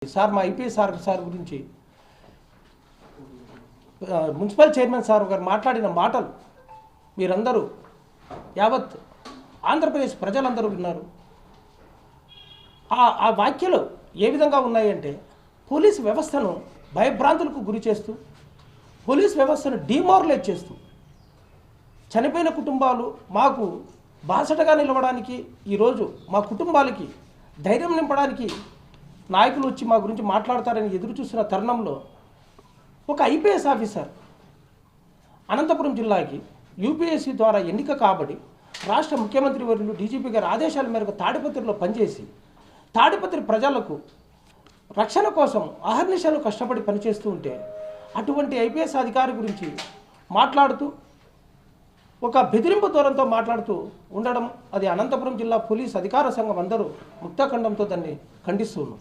Sir మా IPS sir గురించి municipal chairman sir గారు మాట్లాడిన మాటలు మీరందరూ యావత్ ఆంధ్రప్రదేశ్ ప్రజలందరూ విన్నారు. ఆ వ్యాఖ్యలు ఏ విధంగా ఉన్నాయంటే పోలీసు వ్యవస్థను భయభ్రాంతులకు గురి చేస్తూ, పోలీస్ వ్యవస్థను డిమోరలైజ్ చేస్తూ, చనిపోయిన కుటుంబాలు మాకు బాసటగా నిలవడానికి, ఈరోజు మా కుటుంబాలకి ధైర్యం నింపడానికి నాయకులు వచ్చి మా గురించి మాట్లాడతారని ఎదురు చూస్తున్న తరుణంలో ఒక ఐపీఎస్ ఆఫీసర్ అనంతపురం జిల్లాకి యూపీఎస్సీ ద్వారా ఎన్నిక కాబడి రాష్ట్ర ముఖ్యమంత్రి వర్యులు డీజీపీ గారి ఆదేశాల మేరకు తాడిపత్రిలో పనిచేసి తాడిపత్రి ప్రజలకు రక్షణ కోసం అహర్నిశలు కష్టపడి పనిచేస్తూ ఉంటే అటువంటి ఐపీఎస్ అధికారి గురించి మాట్లాడుతూ ఒక బెదిరింపు ధోరణితో మాట్లాడుతూ ఉండడం, అది అనంతపురం జిల్లా పోలీస్ అధికార సంఘం అందరూ ముక్తఖండంతో దాన్ని ఖండిస్తూ ఉన్నాం.